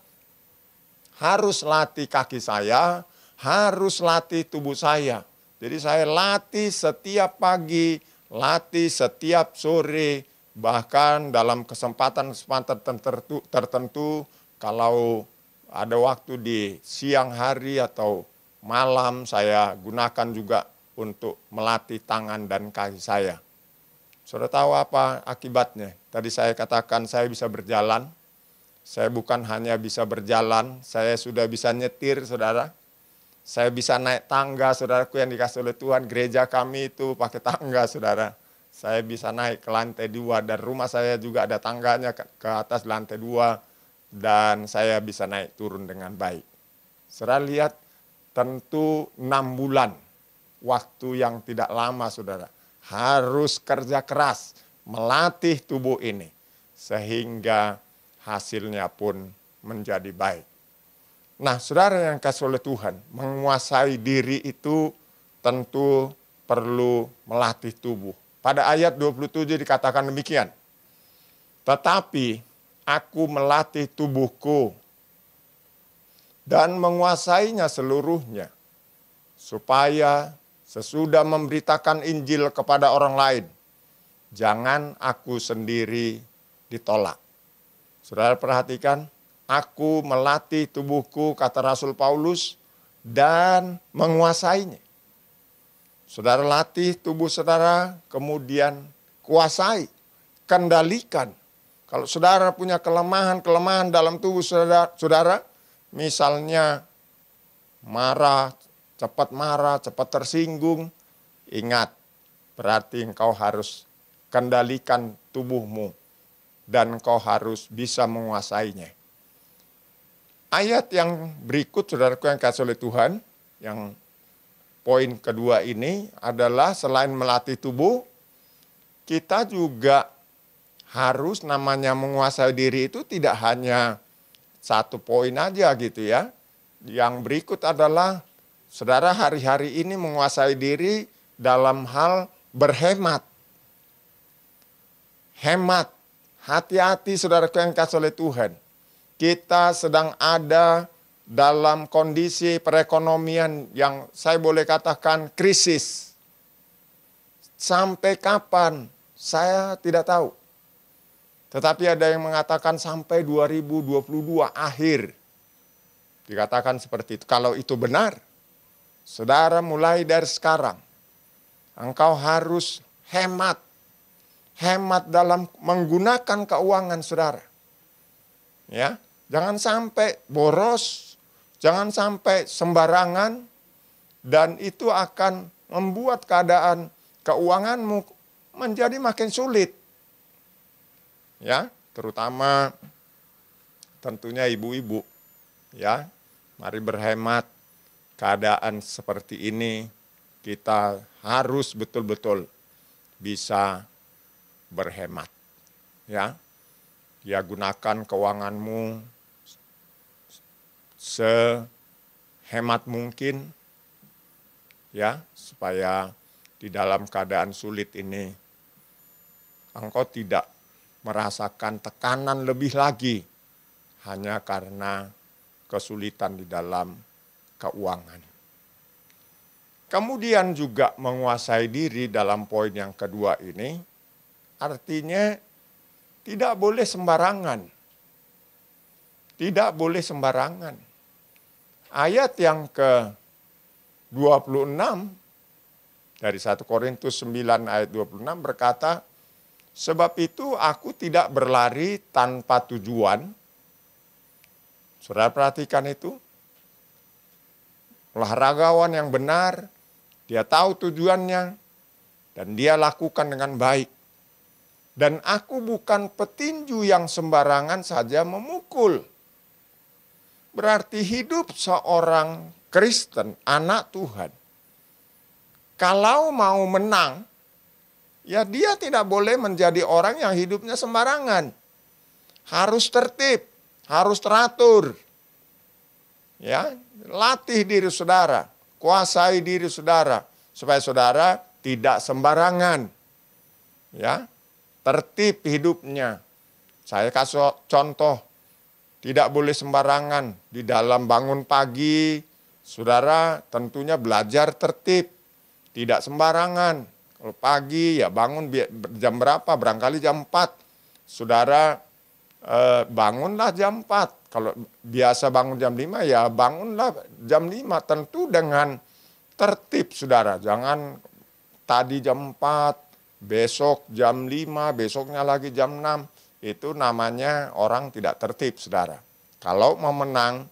harus latih kaki saya, harus latih tubuh saya. Jadi saya latih setiap pagi, latih setiap sore, bahkan dalam kesempatan-kesempatan tertentu, kalau ada waktu di siang hari atau malam, saya gunakan juga untuk melatih tangan dan kaki saya. Saudara tahu apa akibatnya? Tadi saya katakan saya bisa berjalan. Saya bukan hanya bisa berjalan, saya sudah bisa nyetir, saudara. Saya bisa naik tangga, saudaraku yang dikasih oleh Tuhan. Gereja kami itu pakai tangga, saudara. Saya bisa naik ke lantai 2 dan rumah saya juga ada tangganya ke atas lantai 2. Dan saya bisa naik turun dengan baik. Saudara lihat, tentu 6 bulan. Waktu yang tidak lama, saudara. Harus kerja keras, melatih tubuh ini. Sehingga hasilnya pun menjadi baik. Nah, saudara yang kasih oleh Tuhan, menguasai diri itu tentu perlu melatih tubuh. Pada ayat 27 dikatakan demikian. Tetapi aku melatih tubuhku dan menguasainya seluruhnya, supaya sesudah memberitakan Injil kepada orang lain, jangan aku sendiri ditolak. Saudara perhatikan, aku melatih tubuhku, kata Rasul Paulus, dan menguasainya. Saudara latih tubuh saudara, kemudian kuasai, kendalikan. Kalau saudara punya kelemahan-kelemahan dalam tubuh saudara, misalnya marah, cepat tersinggung, ingat, berarti engkau harus kendalikan tubuhmu dan engkau harus bisa menguasainya. Ayat yang berikut, saudaraku yang kasih oleh Tuhan, yang poin kedua ini adalah selain melatih tubuh, kita juga harus namanya menguasai diri itu tidak hanya satu poin aja gitu ya. Yang berikut adalah saudara hari-hari ini menguasai diri dalam hal berhemat. Hemat, hati-hati saudaraku yang kasih oleh Tuhan. Kita sedang ada dalam kondisi perekonomian yang saya boleh katakan krisis. Sampai kapan? Saya tidak tahu. Tetapi ada yang mengatakan sampai 2022 akhir. Dikatakan seperti itu. Kalau itu benar, saudara mulai dari sekarang, engkau harus hemat. Hemat dalam menggunakan keuangan saudara. Ya, jangan sampai boros, jangan sampai sembarangan, dan itu akan membuat keadaan keuanganmu menjadi makin sulit. Ya, terutama tentunya ibu-ibu. Ya, mari berhemat. Keadaan seperti ini kita harus betul-betul bisa berhemat. Ya, gunakan keuanganmu sehemat mungkin, ya, supaya di dalam keadaan sulit ini, engkau tidak merasakan tekanan lebih lagi hanya karena kesulitan di dalam keuangan. Kemudian juga menguasai diri dalam poin yang kedua ini, artinya tidak boleh sembarangan. Tidak boleh sembarangan. Ayat yang ke-26 dari 1 Korintus 9 ayat 26 berkata, sebab itu aku tidak berlari tanpa tujuan. Saudara perhatikan itu. Olahragawan yang benar, dia tahu tujuannya, dan dia lakukan dengan baik. Dan aku bukan petinju yang sembarangan saja memukul. Berarti hidup seorang Kristen, anak Tuhan, kalau mau menang, ya dia tidak boleh menjadi orang yang hidupnya sembarangan. Harus tertib, harus teratur. Ya, latih diri saudara, kuasai diri saudara, supaya saudara tidak sembarangan. Ya, tertib hidupnya. Saya kasih contoh, tidak boleh sembarangan di dalam bangun pagi. Saudara tentunya belajar tertib, tidak sembarangan. Kalau pagi ya bangun jam berapa? Barangkali jam 4. Saudara bangunlah jam 4. Kalau biasa bangun jam 5 ya bangunlah jam 5. Tentu dengan tertib saudara. Jangan tadi jam 4, besok jam 5, besoknya lagi jam 6. Itu namanya orang tidak tertib saudara. Kalau mau menang,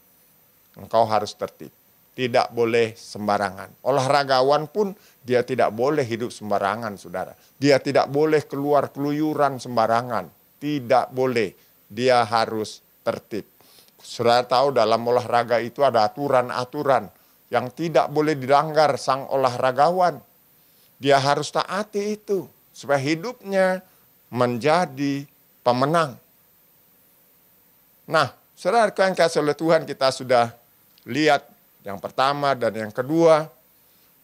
engkau harus tertib. Tidak boleh sembarangan. Olahragawan pun dia tidak boleh hidup sembarangan saudara. Dia tidak boleh keluar keluyuran sembarangan. Tidak boleh. Dia harus tertib. Saudara tahu dalam olahraga itu ada aturan-aturan yang tidak boleh dilanggar sang olahragawan. Dia harus taati itu supaya hidupnya menjadi pemenang. Nah, saudara yang kasih oleh Tuhan, kita sudah lihat yang pertama dan yang kedua.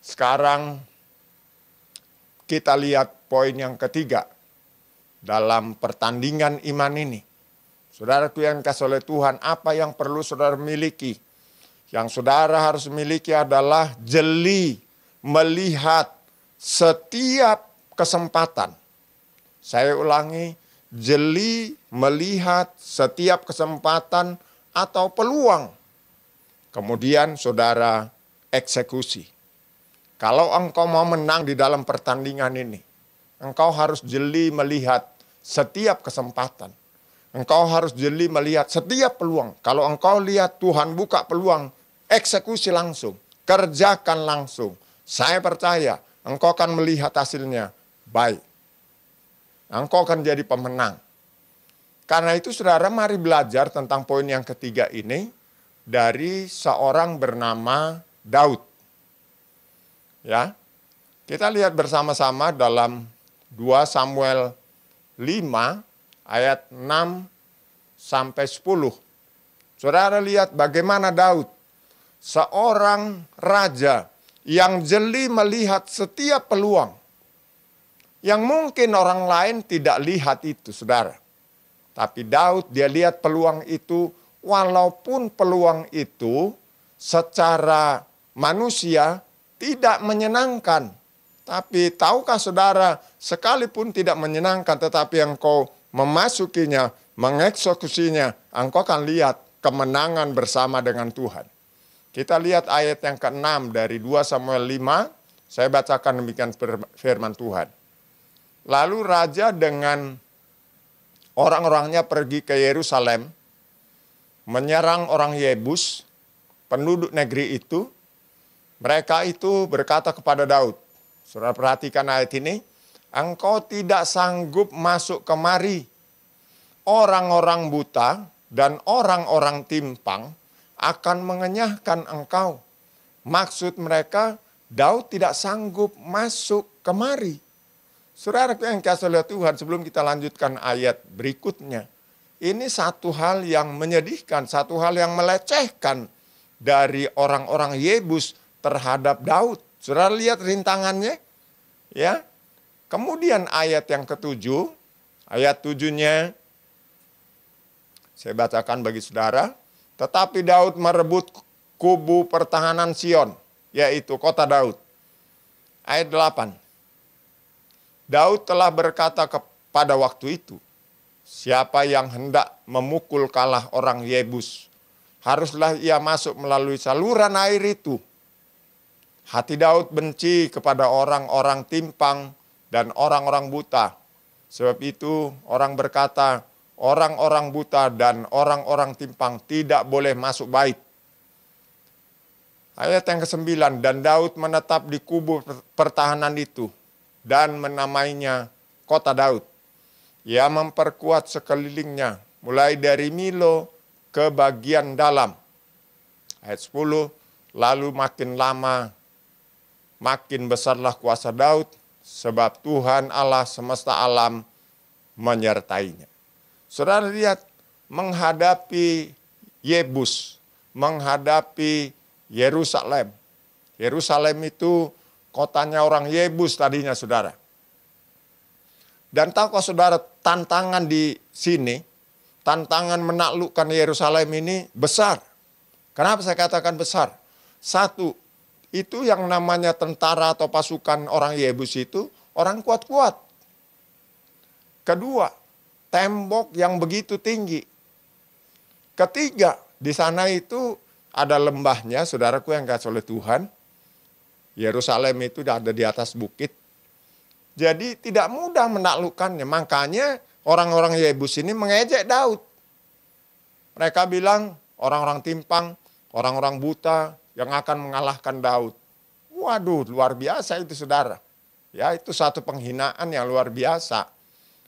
Sekarang kita lihat poin yang ketiga dalam pertandingan iman ini. Saudaraku yang kasih oleh Tuhan, apa yang perlu saudara miliki? Yang saudara harus miliki adalah jeli melihat setiap kesempatan. Saya ulangi, jeli melihat setiap kesempatan atau peluang. Kemudian saudara eksekusi. Kalau engkau mau menang di dalam pertandingan ini, engkau harus jeli melihat setiap kesempatan. Engkau harus jeli melihat setiap peluang. Kalau engkau lihat Tuhan buka peluang, eksekusi langsung, kerjakan langsung. Saya percaya engkau akan melihat hasilnya baik. Engkau akan jadi pemenang. Karena itu saudara, mari belajar tentang poin yang ketiga ini dari seorang bernama Daud. Ya, kita lihat bersama-sama dalam 2 Samuel 5 ayat 6 sampai 10. Saudara lihat bagaimana Daud, seorang raja yang jeli melihat setiap peluang. Yang mungkin orang lain tidak lihat itu, saudara. Tapi Daud dia lihat peluang itu, walaupun peluang itu secara manusia tidak menyenangkan. Tapi tahukah saudara, sekalipun tidak menyenangkan, tetapi engkau memasukinya, mengeksekusinya, engkau akan lihat kemenangan bersama dengan Tuhan. Kita lihat ayat yang ke-6 dari 2 Samuel 5, saya bacakan demikian firman Tuhan. Lalu raja dengan orang-orangnya pergi ke Yerusalem, menyerang orang Yebus, penduduk negeri itu. Mereka itu berkata kepada Daud, saudara perhatikan ayat ini, engkau tidak sanggup masuk kemari. Orang-orang buta dan orang-orang timpang akan mengenyahkan engkau. Maksud mereka, Daud tidak sanggup masuk kemari. Saudara yang kasih oleh Tuhan, sebelum kita lanjutkan ayat berikutnya, ini satu hal yang menyedihkan, satu hal yang melecehkan dari orang-orang Yebus terhadap Daud. Saudara lihat rintangannya, Ya. Kemudian ayat yang ketujuh, ayat 7-nya saya bacakan bagi saudara. Tetapi Daud merebut kubu pertahanan Sion, yaitu kota Daud. Ayat 8. Daud telah berkata pada waktu itu, siapa yang hendak memukul kalah orang Yebus, haruslah ia masuk melalui saluran air itu. Hati Daud benci kepada orang-orang timpang dan orang-orang buta. Sebab itu orang berkata, orang-orang buta dan orang-orang timpang tidak boleh masuk bait. Ayat yang ke-9, dan Daud menetap di kubu pertahanan itu dan menamainya kota Daud. Ia memperkuat sekelilingnya, mulai dari Milo ke bagian dalam. Ayat 10, lalu makin lama, makin besarlah kuasa Daud, sebab Tuhan Allah semesta alam menyertainya. Saudara lihat, menghadapi Yebus, menghadapi Yerusalem. Yerusalem itu kotanya orang Yebus tadinya, saudara. Dan tahukah saudara, tantangan di sini, tantangan menaklukkan Yerusalem ini besar. Kenapa saya katakan besar? Satu, itu yang namanya tentara atau pasukan orang Yebus itu orang kuat-kuat. Kedua, tembok yang begitu tinggi. Ketiga, di sana itu ada lembahnya, saudaraku yang kasih oleh Tuhan. Yerusalem itu ada di atas bukit. Jadi tidak mudah menaklukkannya. Makanya orang-orang Yebus ini mengejek Daud. Mereka bilang orang-orang timpang, orang-orang buta yang akan mengalahkan Daud. Waduh, luar biasa itu, saudara. Ya, itu satu penghinaan yang luar biasa.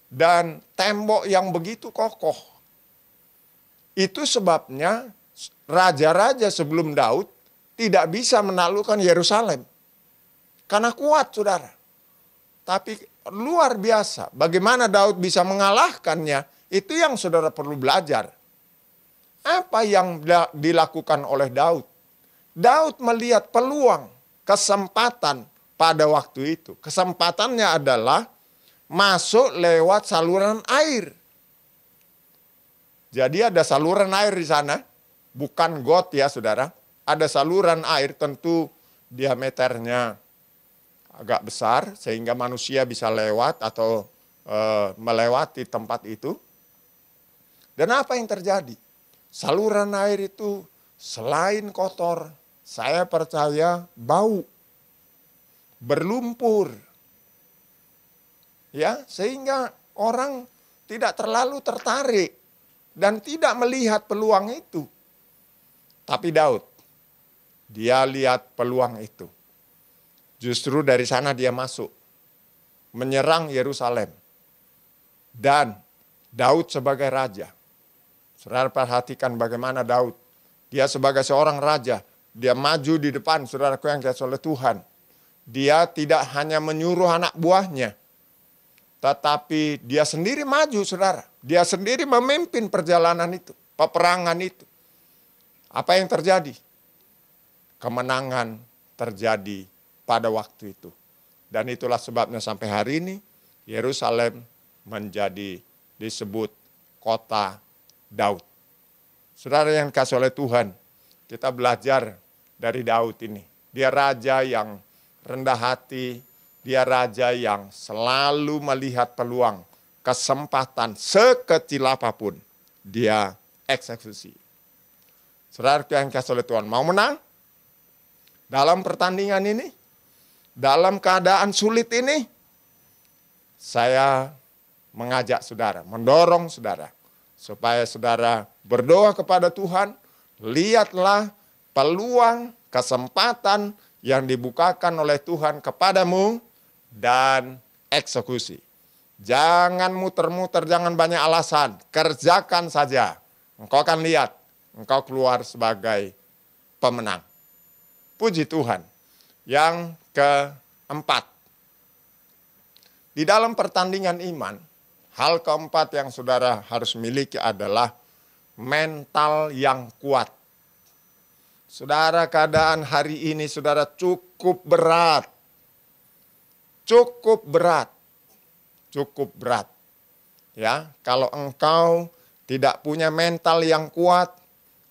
Dan tembok yang begitu kokoh. Itu sebabnya raja-raja sebelum Daud tidak bisa menaklukkan Yerusalem. Karena kuat, saudara. Tapi luar biasa. Bagaimana Daud bisa mengalahkannya, itu yang saudara perlu belajar. Apa yang dilakukan oleh Daud? Daud melihat peluang, kesempatan pada waktu itu. Kesempatannya adalah masuk lewat saluran air. Jadi ada saluran air di sana, bukan got ya saudara. Ada saluran air, tentu diameternya agak besar sehingga manusia bisa lewat atau melewati tempat itu. Dan apa yang terjadi? Saluran air itu selain kotor, saya percaya bau, berlumpur. Ya, sehingga orang tidak terlalu tertarik dan tidak melihat peluang itu. Tapi Daud, dia lihat peluang itu. Justru dari sana dia masuk, menyerang Yerusalem. Dan Daud sebagai raja. Saudara perhatikan bagaimana Daud. Dia sebagai seorang raja, dia maju di depan, saudaraku yang dikasihi oleh Tuhan. Dia tidak hanya menyuruh anak buahnya, tetapi dia sendiri maju, saudara. Dia sendiri memimpin perjalanan itu, peperangan itu. Apa yang terjadi? Kemenangan terjadi pada waktu itu. Dan itulah sebabnya sampai hari ini Yerusalem menjadi disebut kota Daud. Saudara yang dikasihi oleh Tuhan, kita belajar dari Daud ini. Dia raja yang rendah hati, dia raja yang selalu melihat peluang, kesempatan sekecil apapun, dia eksekusi. Saudara yang dikasihi oleh Tuhan, mau menang? Dalam pertandingan ini, dalam keadaan sulit ini, saya mengajak saudara, mendorong saudara, supaya saudara berdoa kepada Tuhan, lihatlah peluang, kesempatan yang dibukakan oleh Tuhan kepadamu, dan eksekusi. Jangan muter-muter, jangan banyak alasan, kerjakan saja. Engkau akan lihat, engkau keluar sebagai pemenang. Puji Tuhan. Yang keempat, di dalam pertandingan iman, hal keempat yang saudara harus miliki adalah mental yang kuat. Saudara, keadaan hari ini saudara cukup berat. cukup berat. Cukup berat. Ya, kalau engkau tidak punya mental yang kuat,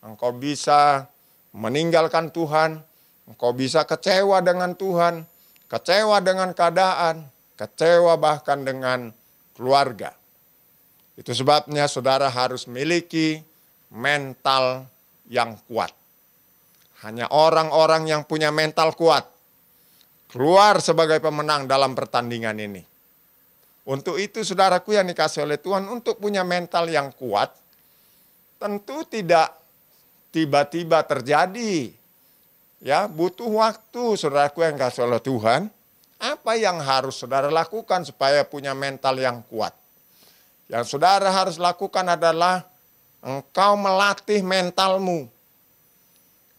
engkau bisa meninggalkan Tuhan, engkau bisa kecewa dengan Tuhan, kecewa dengan keadaan, kecewa bahkan dengan keluarga. Itu sebabnya saudara harus memiliki mental yang kuat. Hanya orang-orang yang punya mental kuat keluar sebagai pemenang dalam pertandingan ini. Untuk itu saudaraku yang dikasih oleh Tuhan, untuk punya mental yang kuat, tentu tidak tiba-tiba terjadi. Ya, butuh waktu saudaraku yang dikasih oleh Tuhan. Apa yang harus saudara lakukan supaya punya mental yang kuat? Yang saudara harus lakukan adalah engkau melatih mentalmu.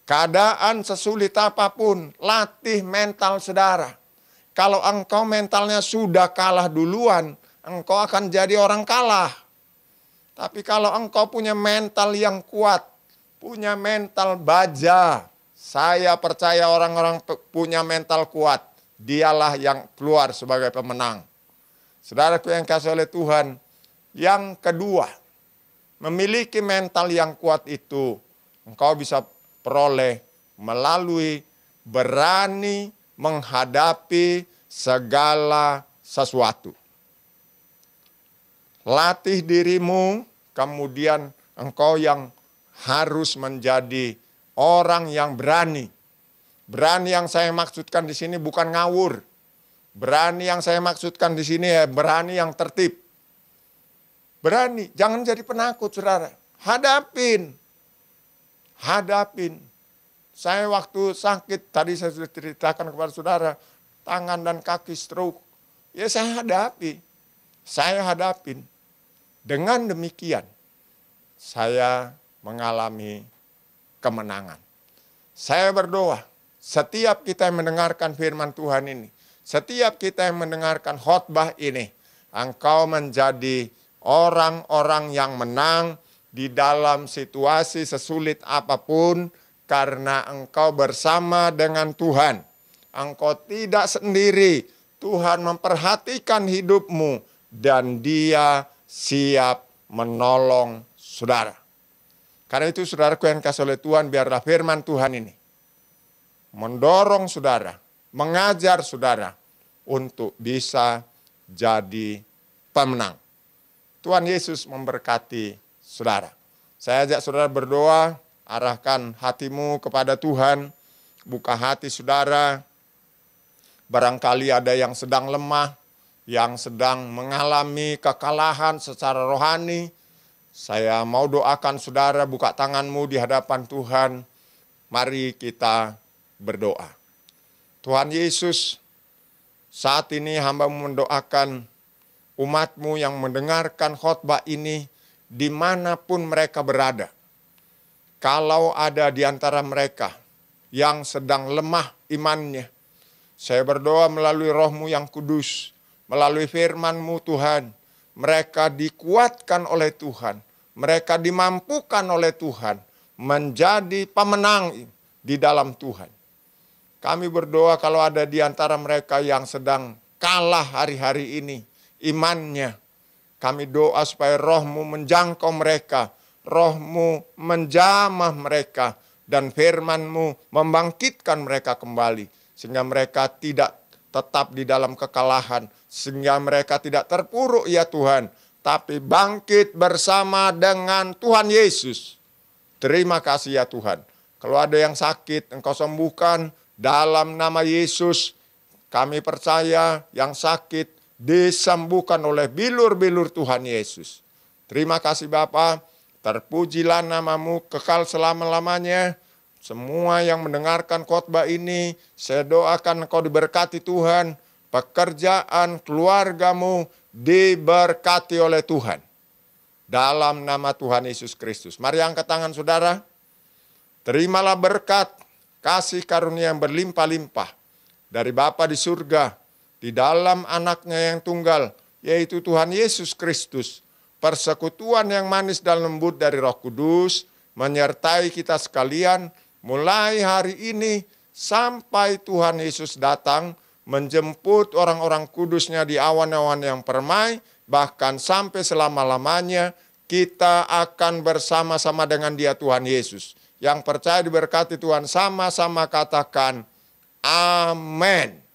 Keadaan sesulit apapun, latih mental saudara. Kalau engkau mentalnya sudah kalah duluan, engkau akan jadi orang kalah. Tapi kalau engkau punya mental yang kuat, punya mental baja, saya percaya orang-orang punya mental kuat, dialah yang keluar sebagai pemenang. Saudaraku yang kasih oleh Tuhan, yang kedua, memiliki mental yang kuat itu, engkau bisa peroleh melalui berani menghadapi segala sesuatu. Latih dirimu, kemudian engkau yang harus menjadi orang yang berani. Berani yang saya maksudkan di sini bukan ngawur. Berani yang saya maksudkan di sini ya berani yang tertib. Berani, jangan jadi penakut saudara. Hadapin. Hadapin. Saya waktu sakit, tadi saya sudah ceritakan kepada saudara, tangan dan kaki stroke. Ya saya hadapi. Saya hadapin. Dengan demikian, saya mengalami kemenangan. Saya berdoa, setiap kita yang mendengarkan firman Tuhan ini, setiap kita yang mendengarkan khotbah ini, engkau menjadi orang-orang yang menang di dalam situasi sesulit apapun, karena engkau bersama dengan Tuhan. Engkau tidak sendiri. Tuhan memperhatikan hidupmu dan Dia siap menolong saudara. Karena itu saudaraku yang kasih oleh Tuhan, biarlah firman Tuhan ini mendorong saudara, mengajar saudara untuk bisa jadi pemenang. Tuhan Yesus memberkati saudara. Saya ajak saudara berdoa, arahkan hatimu kepada Tuhan, buka hati saudara. Barangkali ada yang sedang lemah, yang sedang mengalami kekalahan secara rohani. Saya mau doakan saudara, buka tanganmu di hadapan Tuhan. Mari kita berdoa. Tuhan Yesus, saat ini hamba-Mu mendoakan umat-Mu yang mendengarkan khotbah ini dimanapun mereka berada. Kalau ada di antara mereka yang sedang lemah imannya, saya berdoa melalui Roh-Mu yang kudus, melalui firman-Mu Tuhan, mereka dikuatkan oleh Tuhan, mereka dimampukan oleh Tuhan, menjadi pemenang di dalam Tuhan. Kami berdoa kalau ada di antara mereka yang sedang kalah hari-hari ini, imannya, kami doa supaya Roh-Mu menjangkau mereka, Roh-Mu menjamah mereka, dan firman-Mu membangkitkan mereka kembali, sehingga mereka tidak tetap di dalam kekalahan, sehingga mereka tidak terpuruk ya Tuhan, tapi bangkit bersama dengan Tuhan Yesus. Terima kasih ya Tuhan. Kalau ada yang sakit, Engkau sembuhkan dalam nama Yesus. Kami percaya yang sakit disembuhkan oleh bilur-bilur Tuhan Yesus. Terima kasih Bapa. Terpujilah nama-Mu kekal selama-lamanya. Semua yang mendengarkan khotbah ini, saya doakan Engkau diberkati Tuhan. Pekerjaan keluarga-Mu diberkati oleh Tuhan. Dalam nama Tuhan Yesus Kristus. Mari angkat tangan saudara. Terimalah berkat, kasih karunia yang berlimpah-limpah dari Bapa di surga, di dalam anaknya yang tunggal, yaitu Tuhan Yesus Kristus. Persekutuan yang manis dan lembut dari Roh Kudus menyertai kita sekalian mulai hari ini sampai Tuhan Yesus datang menjemput orang-orang kudusnya di awan-awan yang permai, bahkan sampai selama-lamanya kita akan bersama-sama dengan Dia Tuhan Yesus. Yang percaya diberkati Tuhan sama-sama katakan amin.